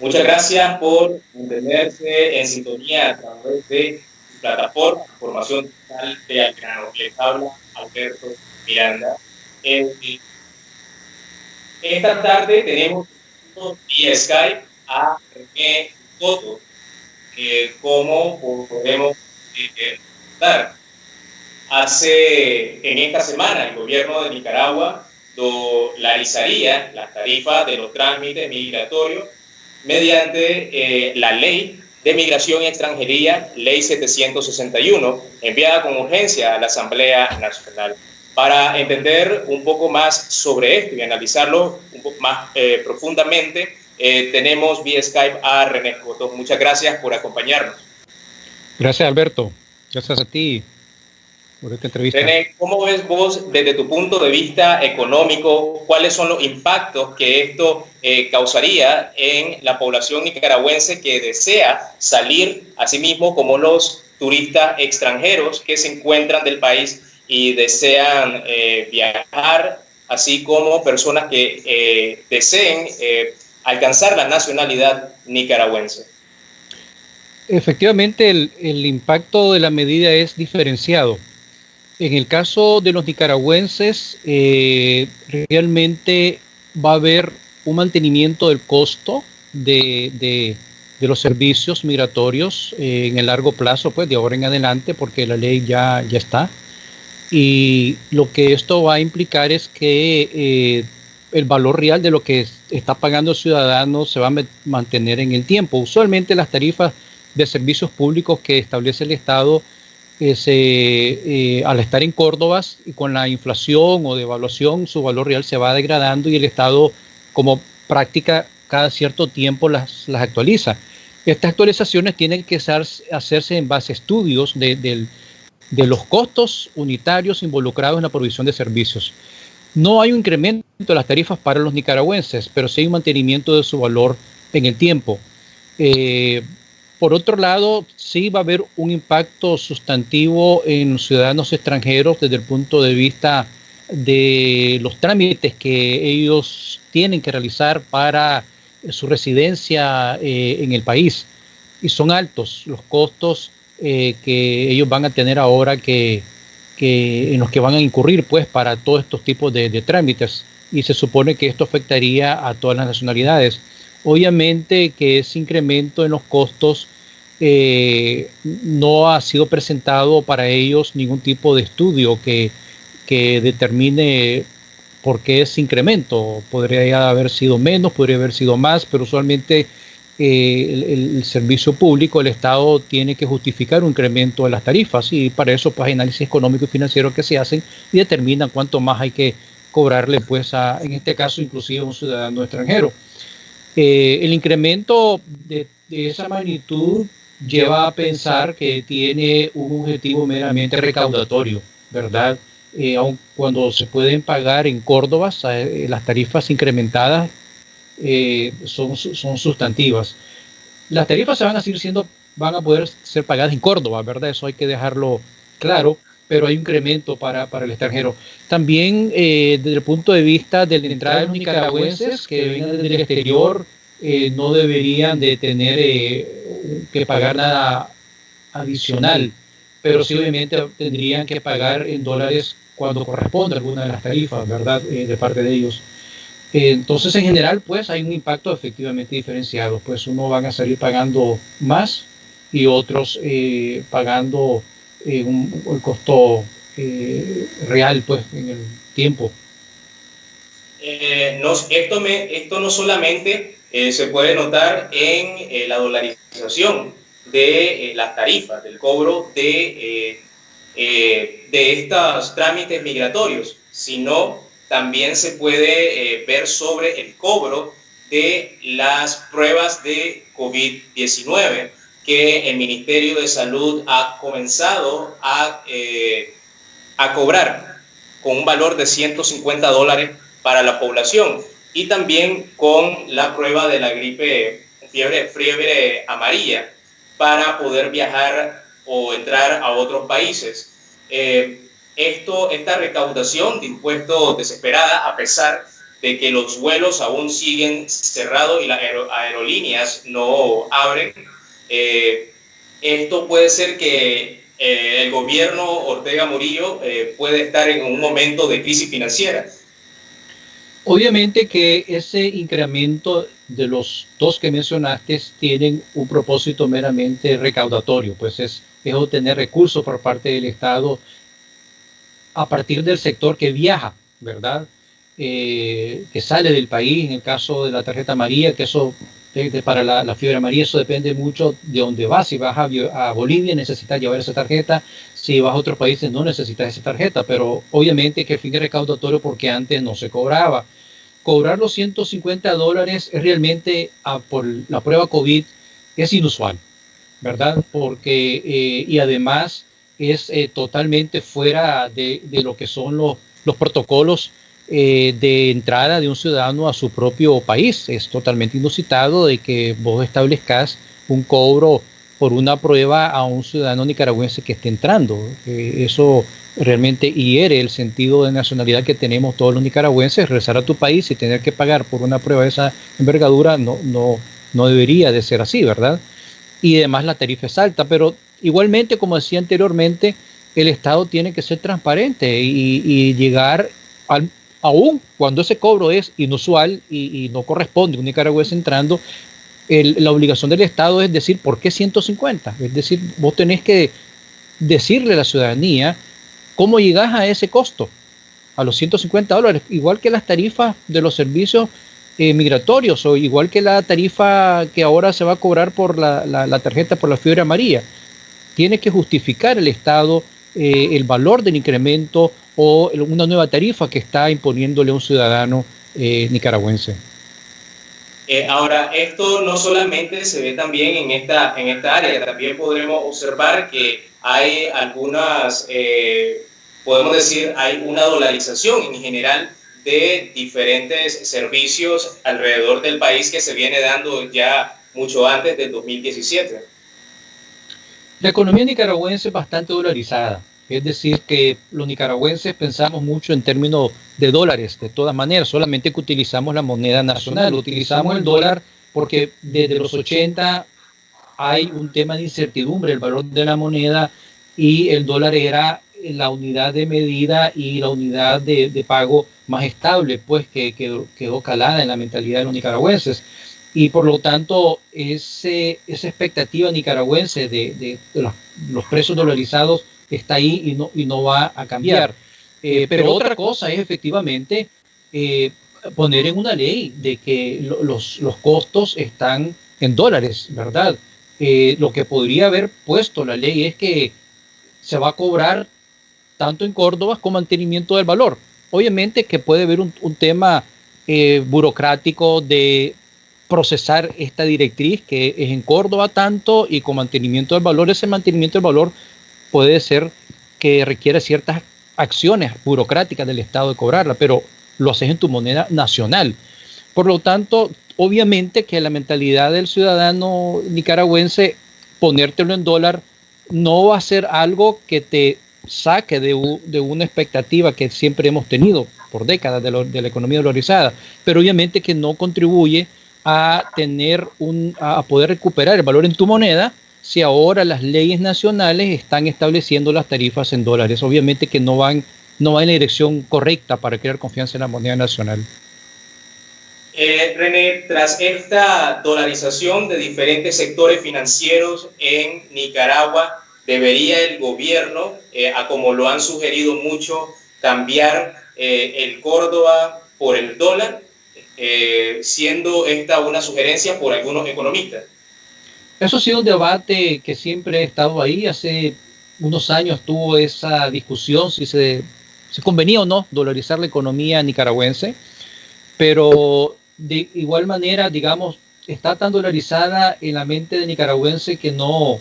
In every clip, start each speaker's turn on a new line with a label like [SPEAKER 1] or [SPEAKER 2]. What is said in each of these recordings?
[SPEAKER 1] Muchas gracias por mantenerse en sintonía a través de su plataforma de formación digital de Al Grano. Les habla Alberto Miranda. Esta tarde tenemos vía Skype a René Coto. ¿Cómo podemos dar? En esta semana el gobierno de Nicaragua dolarizaría las tarifas de los trámites migratorios mediante la Ley de Migración y Extranjería, Ley 761, enviada con urgencia a la Asamblea Nacional. Para entender un poco más sobre esto y analizarlo un poco más profundamente, tenemos vía Skype a René Coto. Muchas gracias por acompañarnos.
[SPEAKER 2] Gracias, Alberto. Gracias a ti por esta entrevista.
[SPEAKER 1] René, ¿cómo ves vos desde tu punto de vista económico? ¿Cuáles son los impactos que esto causaría en la población nicaragüense que desea salir, así mismo como los turistas extranjeros que se encuentran del país y desean viajar, así como personas que deseen alcanzar la nacionalidad nicaragüense?
[SPEAKER 2] Efectivamente, el impacto de la medida es diferenciado. En el caso de los nicaragüenses, realmente va a haber un mantenimiento del costo de los servicios migratorios en el largo plazo, pues de ahora en adelante, porque la ley ya está. Y lo que esto va a implicar es que el valor real de lo que está pagando el ciudadano se va a mantener en el tiempo. Usualmente las tarifas de servicios públicos que establece el Estado al estar en Córdoba y con la inflación o devaluación, su valor real se va degradando y el Estado, como práctica, cada cierto tiempo las actualiza. Estas actualizaciones tienen que hacerse en base a estudios de los costos unitarios involucrados en la provisión de servicios. No hay un incremento de las tarifas para los nicaragüenses, pero sí hay un mantenimiento de su valor en el tiempo. Por otro lado, sí va a haber un impacto sustantivo en los ciudadanos extranjeros desde el punto de vista de los trámites que ellos tienen que realizar para su residencia en el país. Y son altos los costos que ellos van a tener ahora en los que van a incurrir pues para todos estos tipos de trámites. Y se supone que esto afectaría a todas las nacionalidades. Obviamente que ese incremento en los costos no ha sido presentado para ellos ningún tipo de estudio que determine por qué ese incremento. Podría haber sido menos, podría haber sido más, pero usualmente el servicio público, el Estado tiene que justificar un incremento de las tarifas y para eso pues hay análisis económico y financiero que se hacen y determinan cuánto más hay que cobrarle pues en este caso inclusive a un ciudadano extranjero. El incremento de esa magnitud lleva a pensar que tiene un objetivo meramente recaudatorio, ¿verdad? Aun cuando se pueden pagar en Córdoba, las tarifas incrementadas son sustantivas. Las tarifas van a poder ser pagadas en Córdoba, ¿verdad? Eso hay que dejarlo claro, pero hay un incremento para el extranjero. También desde el punto de vista de la entrada de los nicaragüenses que vengan del exterior, no deberían de tener que pagar nada adicional, pero sí obviamente tendrían que pagar en dólares cuando corresponde alguna de las tarifas, ¿verdad? De parte de ellos. Entonces, en general, pues hay un impacto efectivamente diferenciado. Pues unos van a salir pagando más y otros pagando el costo real, pues, en el tiempo.
[SPEAKER 1] Esto no solamente se puede notar en la dolarización de las tarifas, del cobro de estos trámites migratorios, sino también se puede ver sobre el cobro de las pruebas de COVID-19 que el Ministerio de Salud ha comenzado a cobrar con un valor de $150 para la población y también con la prueba de la fiebre amarilla para poder viajar o entrar a otros países. Esta recaudación de impuestos desesperada, a pesar de que los vuelos aún siguen cerrados y las aerolíneas no abren, esto puede ser que el gobierno Ortega Murillo puede estar en un momento de crisis financiera.
[SPEAKER 2] Obviamente que ese incremento de los dos que mencionaste tienen un propósito meramente recaudatorio, pues es obtener recursos por parte del Estado a partir del sector que viaja, ¿verdad? Que sale del país, en el caso de la tarjeta amarilla, que eso para la fiebre amarilla, eso depende mucho de dónde vas. Si vas a Bolivia necesitas llevar esa tarjeta, si vas a otros países no necesitas esa tarjeta, pero obviamente que el fin es recaudatorio porque antes no se cobraba. Cobrar los $150 es realmente por la prueba COVID es inusual, ¿verdad? Porque, y además es totalmente fuera de lo que son los protocolos de entrada de un ciudadano a su propio país. Es totalmente inusitado de que vos establezcas un cobro por una prueba a un ciudadano nicaragüense que esté entrando. Eso realmente hiere el sentido de nacionalidad que tenemos todos los nicaragüenses. Regresar a tu país y tener que pagar por una prueba de esa envergadura no debería de ser así, ¿verdad? Y además la tarifa es alta, pero igualmente, como decía anteriormente, el Estado tiene que ser transparente y llegar aún cuando ese cobro es inusual y no corresponde a un nicaragüense entrando, la obligación del Estado es decir, ¿por qué 150? Es decir, vos tenés que decirle a la ciudadanía cómo llegás a ese costo, a los $150, igual que las tarifas de los servicios migratorios o igual que la tarifa que ahora se va a cobrar por la tarjeta por la fiebre amarilla. Tiene que justificar el Estado el valor del incremento o una nueva tarifa que está imponiéndole a un ciudadano nicaragüense.
[SPEAKER 1] Ahora, esto no solamente se ve también en esta área, también podremos observar que hay algunas, podemos decir, hay una dolarización en general de diferentes servicios alrededor del país que se viene dando ya mucho antes del 2017.
[SPEAKER 2] La economía nicaragüense es bastante dolarizada. Es decir, que los nicaragüenses pensamos mucho en términos de dólares, de todas maneras, solamente que utilizamos la moneda nacional, utilizamos el dólar porque desde los 80 hay un tema de incertidumbre, el valor de la moneda y el dólar era la unidad de medida y la unidad de pago más estable, pues que quedó calada en la mentalidad de los nicaragüenses. Y por lo tanto, esa expectativa nicaragüense de los precios dolarizados está ahí y no va a cambiar. Pero otra cosa es efectivamente poner en una ley de que los costos están en dólares, ¿verdad? Lo que podría haber puesto la ley es que se va a cobrar tanto en Córdoba como mantenimiento del valor. Obviamente que puede haber un tema burocrático de procesar esta directriz que es en Córdoba tanto y con mantenimiento del valor. Ese mantenimiento del valor puede ser que requiere ciertas acciones burocráticas del Estado de cobrarla, pero lo haces en tu moneda nacional. Por lo tanto, obviamente que la mentalidad del ciudadano nicaragüense, ponértelo en dólar, no va a ser algo que te saque de una expectativa que siempre hemos tenido por décadas de la economía dolarizada, pero obviamente que no contribuye a poder recuperar el valor en tu moneda si ahora las leyes nacionales están estableciendo las tarifas en dólares. Obviamente que no van en la dirección correcta para crear confianza en la moneda nacional.
[SPEAKER 1] René, tras esta dolarización de diferentes sectores financieros en Nicaragua, ¿debería el gobierno, como lo han sugerido mucho, cambiar el Córdoba por el dólar, siendo esta una sugerencia por algunos economistas?
[SPEAKER 2] Eso ha sido un debate que siempre ha estado ahí. Hace unos años tuvo esa discusión si se convenía o no dolarizar la economía nicaragüense, pero de igual manera, digamos, está tan dolarizada en la mente de nicaragüense que no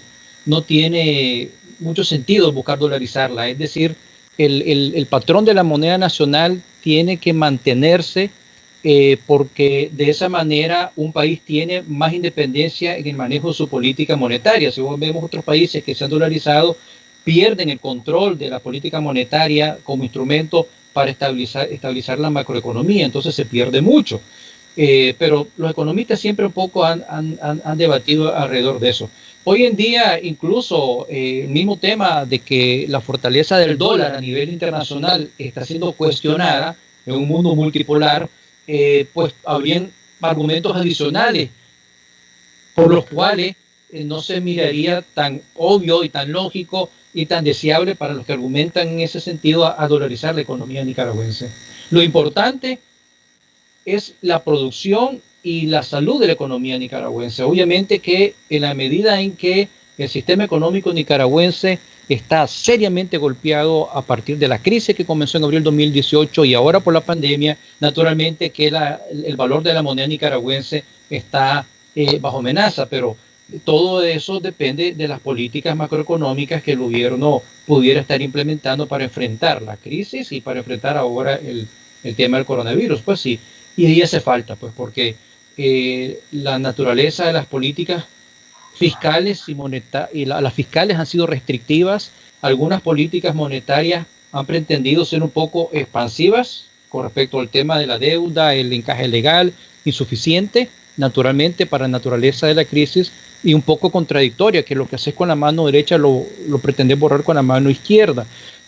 [SPEAKER 2] tiene mucho sentido buscar dolarizarla. Es decir, el patrón de la moneda nacional tiene que mantenerse porque de esa manera un país tiene más independencia en el manejo de su política monetaria. Si vemos otros países que se han dolarizado, pierden el control de la política monetaria como instrumento para estabilizar la macroeconomía, entonces se pierde mucho. Pero los economistas siempre un poco han debatido alrededor de eso. Hoy en día, incluso el mismo tema de que la fortaleza del dólar a nivel internacional está siendo cuestionada en un mundo multipolar, pues habrían argumentos adicionales por los cuales no se miraría tan obvio y tan lógico y tan deseable para los que argumentan en ese sentido a dolarizar la economía nicaragüense. Lo importante es la producción y la salud de la economía nicaragüense. Obviamente que en la medida en que el sistema económico nicaragüense está seriamente golpeado a partir de la crisis que comenzó en abril de 2018 y ahora por la pandemia, naturalmente que el valor de la moneda nicaragüense está bajo amenaza, pero todo eso depende de las políticas macroeconómicas que el gobierno pudiera estar implementando para enfrentar la crisis y para enfrentar ahora el tema del coronavirus. Pues sí, y ahí hace falta, pues porque la naturaleza de las políticas fiscales y las fiscales han sido restrictivas. Algunas políticas monetarias han pretendido ser un poco expansivas con respecto al tema de la deuda, el encaje legal insuficiente, naturalmente para la naturaleza de la crisis, y un poco contradictoria, que lo que haces con la mano derecha lo pretendes borrar con la mano izquierda.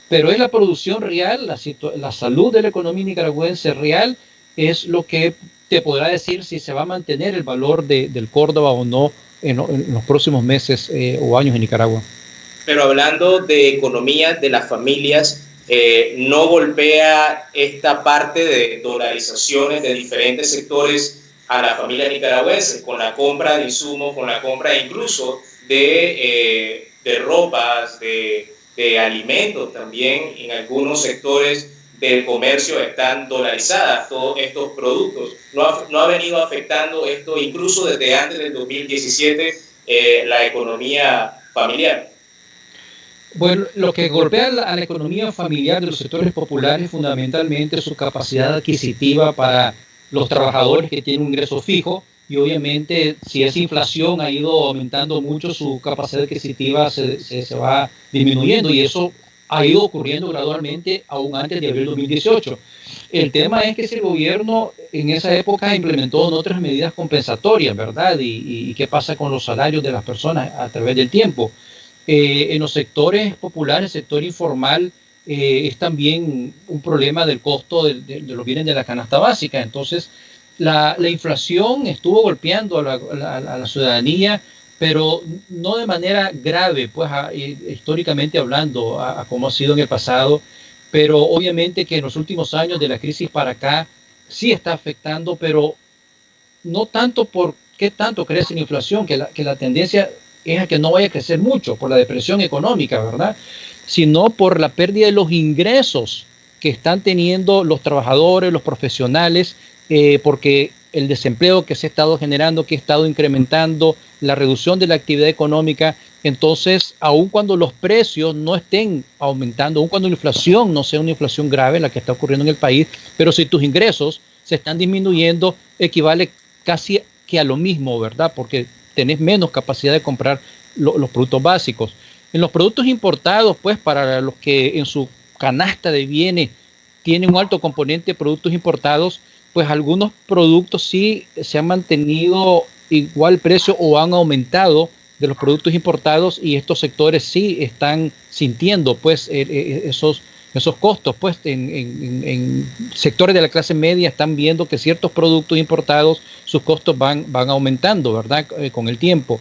[SPEAKER 2] Pero es la producción real, la salud de la economía nicaragüense real, es lo que te podrá decir si se va a mantener el valor del Córdoba o no en los próximos meses o años en Nicaragua.
[SPEAKER 1] Pero hablando de economía de las familias, ¿no golpea esta parte de dolarizaciones de diferentes sectores a la familia nicaragüense con la compra de insumos, con la compra incluso de ropas, de alimentos también? En algunos sectores del comercio están dolarizadas todos estos productos. ¿No ha venido afectando esto incluso desde antes del 2017 la economía familiar?
[SPEAKER 2] Bueno, lo que golpea a la economía familiar de los sectores populares fundamentalmente es su capacidad adquisitiva para los trabajadores que tienen un ingreso fijo, y obviamente si esa inflación ha ido aumentando mucho, su capacidad adquisitiva se va disminuyendo, y eso ha ido ocurriendo gradualmente aún antes de abril de 2018. El tema es que si el gobierno en esa época implementó otras medidas compensatorias, ¿verdad? Y qué pasa con los salarios de las personas a través del tiempo. En los sectores populares, el sector informal, es también un problema del costo de los bienes de la canasta básica. Entonces, la inflación estuvo golpeando a la ciudadanía, pero no de manera grave, pues históricamente hablando, como ha sido en el pasado, pero obviamente que en los últimos años de la crisis para acá sí está afectando, pero no tanto por qué tanto crece la inflación, que la tendencia es a que no vaya a crecer mucho por la depresión económica, ¿verdad? Sino por la pérdida de los ingresos que están teniendo los trabajadores, los profesionales, porque el desempleo que se ha estado generando, que ha estado incrementando, la reducción de la actividad económica. Entonces, aun cuando los precios no estén aumentando, aun cuando la inflación no sea una inflación grave, la que está ocurriendo en el país, pero si tus ingresos se están disminuyendo, equivale casi que a lo mismo, ¿verdad? Porque tenés menos capacidad de comprar los productos básicos. En los productos importados, pues para los que en su canasta de bienes tienen un alto componente de productos importados, pues algunos productos sí se han mantenido igual precio o han aumentado de los productos importados, y estos sectores sí están sintiendo pues esos costos. Pues en sectores de la clase media están viendo que ciertos productos importados, sus costos van aumentando, ¿verdad? Con el tiempo.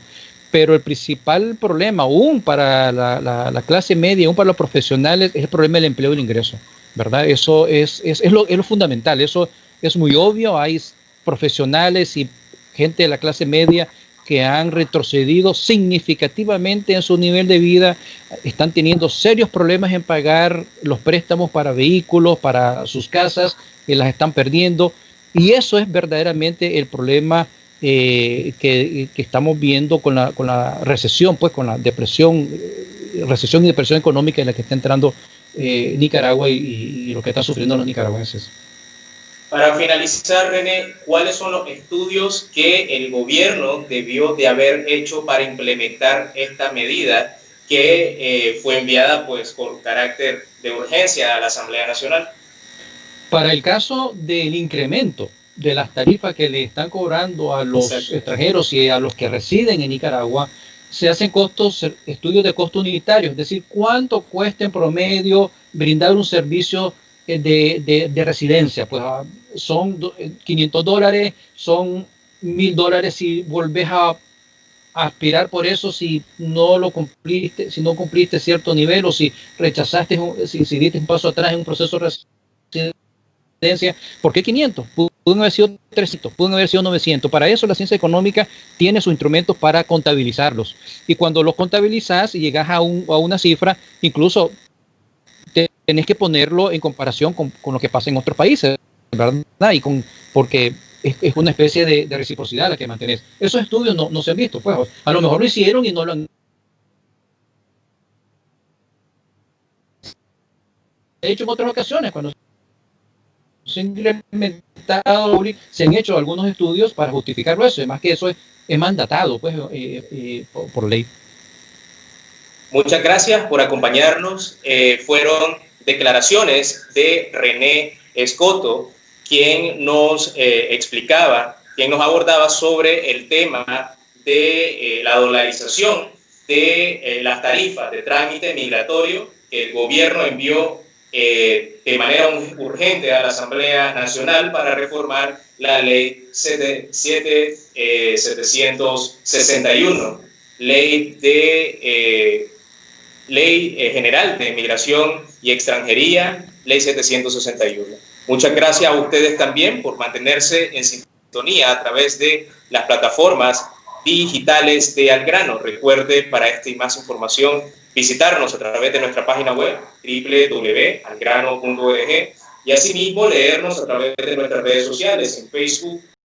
[SPEAKER 2] Pero el principal problema, aún para la clase media, aún para los profesionales, es el problema del empleo y el ingreso, ¿verdad? Eso es lo fundamental, eso es muy obvio. Hay profesionales y gente de la clase media que han retrocedido significativamente en su nivel de vida, están teniendo serios problemas en pagar los préstamos para vehículos, para sus casas, y las están perdiendo. Y eso es verdaderamente el problema que estamos viendo con la recesión, pues con la recesión y depresión económica en la que está entrando Nicaragua y lo que están sufriendo los nicaragüenses.
[SPEAKER 1] Para finalizar, René, ¿cuáles son los estudios que el gobierno debió de haber hecho para implementar esta medida que fue enviada pues con carácter de urgencia a la Asamblea Nacional?
[SPEAKER 2] Para el caso del incremento de las tarifas que le están cobrando a los extranjeros y a los que residen en Nicaragua, se hacen estudios de costo unitario, es decir, cuánto cuesta en promedio brindar un servicio de residencia. Pues son $500, son $1,000 si volvés a aspirar por eso, si no lo cumpliste, si no cumpliste cierto nivel, o si rechazaste, si diste un paso atrás en un proceso de residencia. ¿Por qué 500? Pueden haber sido 300, pueden haber sido 900. Para eso la ciencia económica tiene sus instrumentos para contabilizarlos. Y cuando los contabilizas y llegas a una cifra, incluso tenés que ponerlo en comparación con lo que pasa en otros países, ¿verdad? Porque es una especie de reciprocidad la que mantenés. Esos estudios no se han visto, pues a lo mejor lo hicieron y no lo han hecho en otras ocasiones, cuando se han incrementado, se han hecho algunos estudios para justificarlo eso, además que eso es mandatado pues, por ley.
[SPEAKER 1] Muchas gracias por acompañarnos. Fueron declaraciones de René Escoto, quien nos explicaba, quien nos abordaba sobre el tema de la dolarización de las tarifas de trámite migratorio que el gobierno envió de manera urgente a la Asamblea Nacional para reformar la ley 761, ley general de migración y extranjería, ley 761. Muchas gracias a ustedes también por mantenerse en sintonía a través de las plataformas digitales de Al Grano. Recuerde, para esta y más información, visitarnos a través de nuestra página web www.algrano.org y asimismo leernos a través de nuestras redes sociales en Facebook,